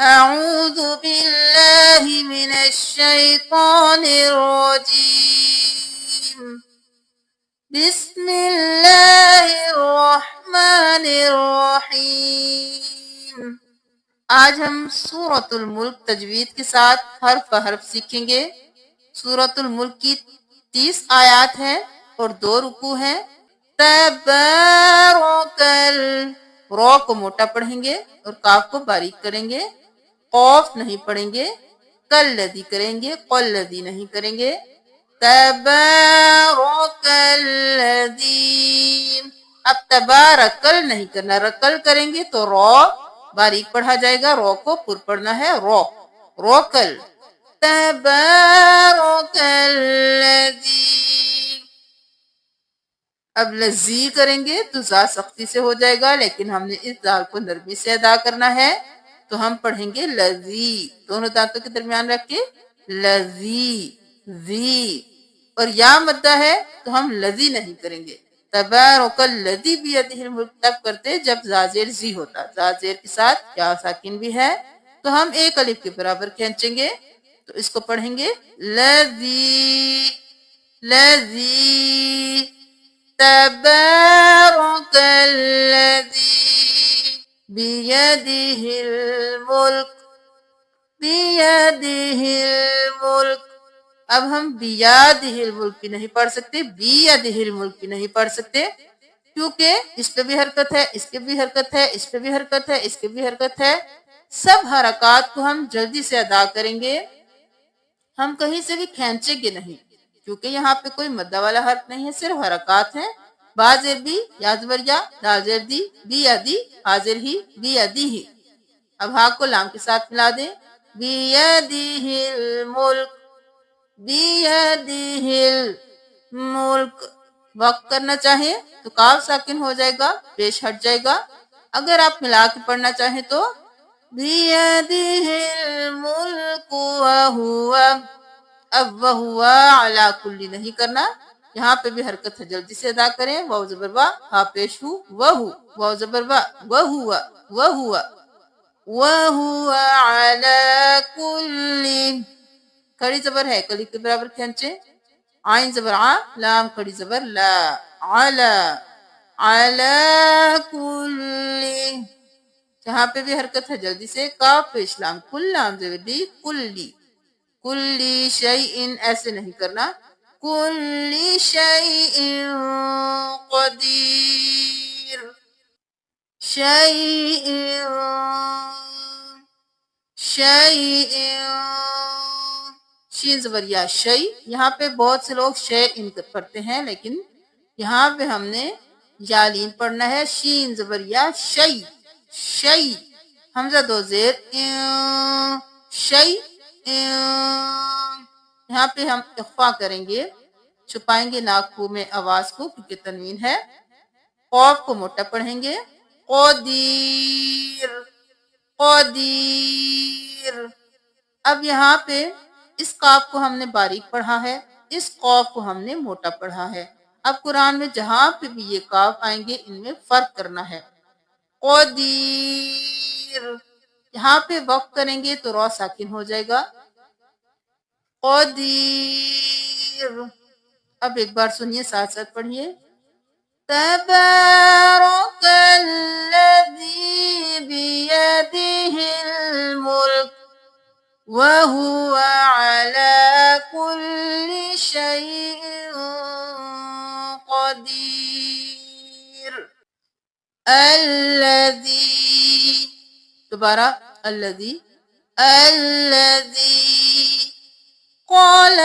أعوذ بالله من الشيطان الرجيم بسم الله الرحمن الرحیم. آج ہم سورۃ الملک تجوید کے ساتھ حرف حرف سیکھیں گے. سورۃ الملک کی 30 آیات ہیں اور 2 رکوع ہیں. تبارکل، رو کو موٹا پڑھیں گے اور کاف کو باریک کریں گے. قوف نہیں پڑھیں گے. کلذی کریں گے، قلذی نہیں کریں گے. تبارک الذی، اب تبارکل نہیں کرنا، رکل کریں گے تو رو باریک پڑھا جائے گا، رو کو پر پڑھنا ہے، روکل. تبارک الذی، اب لذی کریں گے تو زا سختی سے ہو جائے گا، لیکن ہم نے اس دال کو نرمی سے ادا کرنا ہے تو ہم پڑھیں گے لذی، دونوں دانتوں کے درمیان رکھ کے لذی زی. اور یا مدہ ہے تو ہم لذی نہیں کریں گے. تبارک الذی بیدہ الملک تب کرتے جب زازیر زی ہوتا، زازیر کے ساتھ یا ساکن بھی ہے تو ہم ایک الف کے برابر کھینچیں گے تو اس کو پڑھیں گے لذی لذی. تبارک الذی بیدہ الملک بیدہ الملک. اب ہم بیادہ الملک بھی نہیں پڑھ سکتے، بیدہ الملک بھی نہیں پڑھ سکتے، کیونکہ اس پہ بھی حرکت ہے، اس پہ بھی حرکت ہے، اس پہ بھی حرکت ہے، اس پہ بھی حرکت ہے. سب حرکات کو ہم جلدی سے ادا کریں گے، ہم کہیں سے بھی کھینچیں گے نہیں، کیونکہ یہاں پہ کوئی مدہ والا حرف نہیں ہے، صرف حرکات ہیں. بازر بھی، یا زبر یا، دال زیر دی، بی ادی، حاضر ہی، بی ادی ہی. اب ہا کو لام کے ساتھ ملا دیں، بیدہ الملک بیدہ الملک. وقت کرنا چاہیں تو کاف ساکن ہو جائے گا، پیش ہٹ جائے گا. اگر آپ ملا کے پڑھنا چاہیں تو بیدہ الملک وہو، اب وہو علی کل نہیں کرنا، یہاں پہ بھی حرکت ہے، جلدی سے ادا کریں. واو زبر وا، ہا پیش ہو، وہو، واو زبر وا، وہو وہو وہو علی کل، کھڑی زبر ہے، کلی کے برابر کھینچیں. عین زبر آ، لام کھڑی زبر لا، علی علی کل، جہاں پہ بھی حرکت ہے جلدی سے. کاف پیش لام، کل لام زبر دی، کلی کلی شیئن ایسے نہیں کرنا، کلی شیئن قدیر شیئن شیئن. شین زبر یا، شی، یہاں پہ بہت سے لوگ شے ان پڑھتے ہیں، لیکن یہاں پہ ہم نے یا لین پڑھنا ہے. شین زبر یا، شی شی، حمزہ دو زیر، شی. یہاں پہ ہم اخفا کریں گے، چھپائیں گے ناک میں آواز کو کیونکہ تنوین ہے. قوف کو موٹا پڑھیں گے، قدیر قدیر. اب یہاں پہ اس قاف کو ہم نے باریک پڑھا ہے، اس قوف کو ہم نے موٹا پڑھا ہے. اب قرآن میں جہاں پہ بھی یہ قاف آئیں گے ان میں فرق کرنا ہے. قدیر، یہاں پہ وقف کریں گے تو رو ساکن ہو جائے گا، قدیر. اب ایک بار سنیے، ساتھ ساتھ پڑھیے. تبارک الذی بیدہ الملک وہو علی کل شیء قدیر. الذی، دوبارہ الذی الذی قل،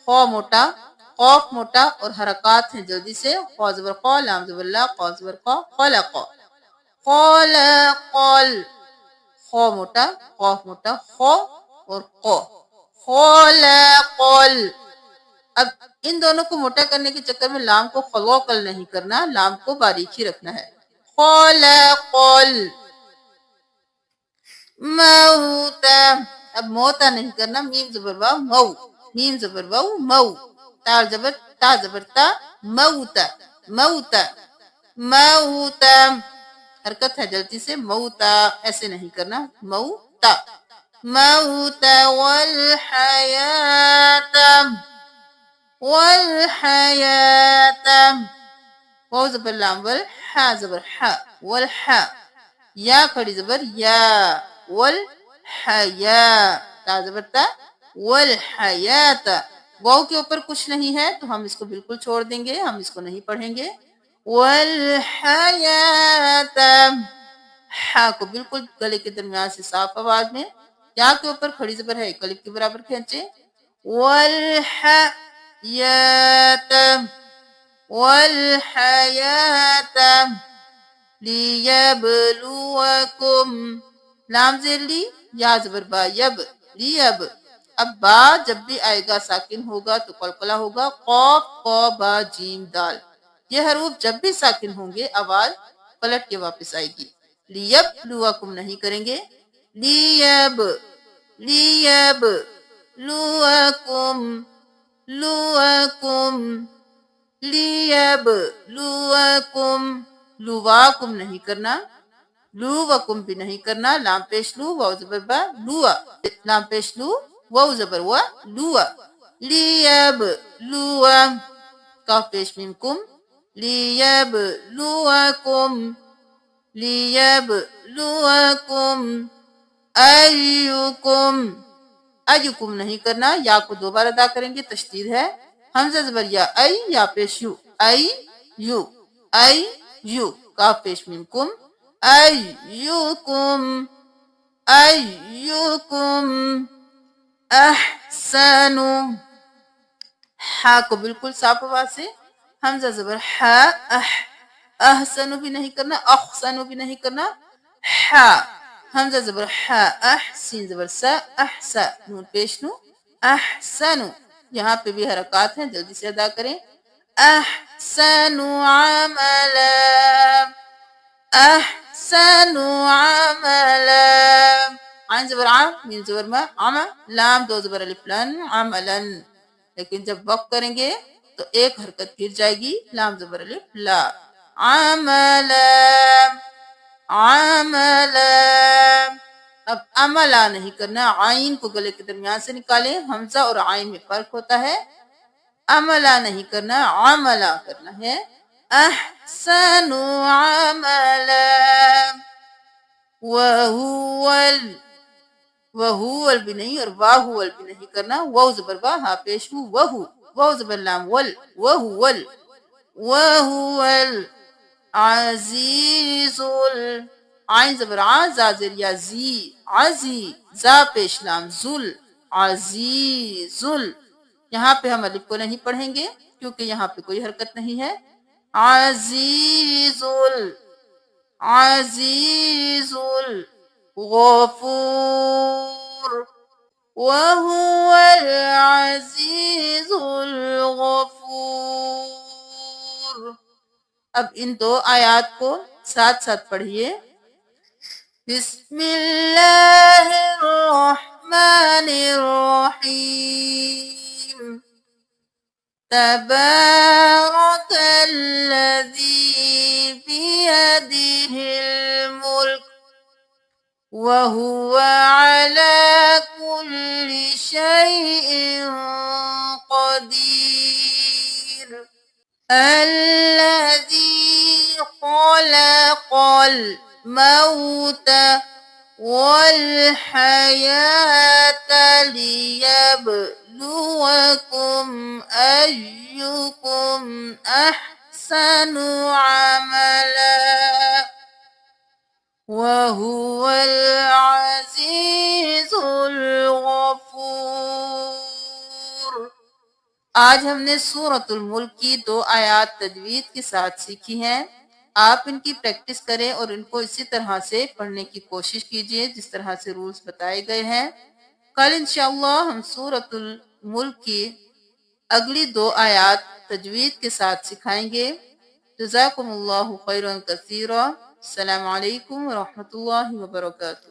خو موٹا، قوف موٹا اور حرکات ہیں جلدی سے. خو زبر خو، لام زبر لا، قاف زبر قا، خلق خلق. خو موٹا، قوف موٹا، خو اور قو، خلق. اب ان دونوں کو موٹا کرنے کے چکر میں لام کو خلوقل نہیں کرنا، لام کو باریک ہی رکھنا ہے. خلقل موتا، اب موتا نہیں کرنا، میم زبر واو مو، میم زبر واو مو، تا زبر تا زبر تا، موتا موتا موتا. حرکت ہے جلدی سے، موتا ایسے نہیں کرنا، موتا، موتا والحیات، والحیات، واو زبر لام والحا زبر حا، والحا، یا کھڑی زبر یا، والحیا، تا زبر تا، والحیات، واو کے اوپر کچھ نہیں ہے تو ہم اس کو بالکل چھوڑ دیں گے، ہم اس کو نہیں پڑھیں گے، والحیات، ہا کو بالکل گلے کے درمیان سے صاف آواز میں، یا کے اوپر کھڑی زبر ہے ایک الف کے برابر کھینچے، والحیات، والحیات، لیبلوکم، لام زیر لی، یا زبر با، یب، لیب، اب با جب بھی آئے گا ساکن ہوگا تو قلقلہ ہوگا، قاف قا با جیم دال، یہ حروف جب بھی ساکن ہوں گے آواز پلٹ کے واپس آئے گی، لیبلوکم نہیں کریں گے، لیب، لیب، لوکم، لوکم، لیبلوکم، لواکم نہیں کرنا، لوکم بھی نہیں کرنا، لام پیش لو واو زبر با، لوا، لام پیش لو واو زبر وا، لوا، لیبلوا، کاف پیش میم کم، لیبلوکم، لیبلوکم، ایکم، ایکم نہیں کرنا، یا کو دو بار ادا کریں گے تشدید ہے، حمزہ زبر یا، ای، یا پیش you, E U, E U, کاف پیش میم کم، ایکم، ایکم احسن، ہا کو بالکل صاف آواز سے، حمزہ زبر ہا، احسن بھی نہیں کرنا، احسن بھی نہیں کرنا، ہا، حمزہ زبر ہا، سین زبر سا، احسا، نون پیش نو، احسن، یہاں پہ بھی حرکات ہیں جلدی سے ادا کریں، احسن عملا، احسن عملا، عین زبر عام، میم زبر ما، عما، لام دو زبر الف لن، عملا، لیکن جب وقف کریں گے تو ایک حرکت گر جائے گی، لام زبر الف لا، عملا، عملا، اب عملا نہیں کرنا، عین کو گلے کے درمیان سے نکالیں، حمزہ اور عین میں فرق ہوتا ہے، عملا نہیں کرنا، عملا کرنا ہے، احسن عملا، وہو بھی نہیں اور واہو بھی نہیں کرنا، واو زبر وا، ہا پیش ہو، وہو، واو زبر لام ول، وہو، وہو العزیز، عین زبر ع، زا زیر یا، زی، عزی، زا پیش لام، زل، عزیزل، یہاں پہ ہم الف کو نہیں پڑھیں گے کیونکہ یہاں پہ کوئی حرکت نہیں ہے، عزیزل، عزیزل غفور، وهو العزیز الغفور، اب ان دو آیات کو ساتھ ساتھ پڑھیے، بسم اللہ الرحمن الرحیم، تبارک الذی بیدہ الملک وهو على كل شيء قدير، الذي خلق الموت والحياة ليبلوكم أيكم أحسن عملا وهو العزيز الغفور۔ آج ہم نے سورۃ الملک کی 2 آیات تجوید کے ساتھ سیکھی ہیں، آپ ان کی پریکٹس کریں اور ان کو اسی طرح سے پڑھنے کی کوشش کیجئے جس طرح سے رولز بتائے گئے ہیں۔ کل انشاءاللہ ہم سورۃ الملک کی اگلی 2 آیات تجوید کے ساتھ سکھائیں گے۔ جزاکم اللہ خیرا کثیرا، السلام علیکم ورحمۃ اللہ وبرکاتہ۔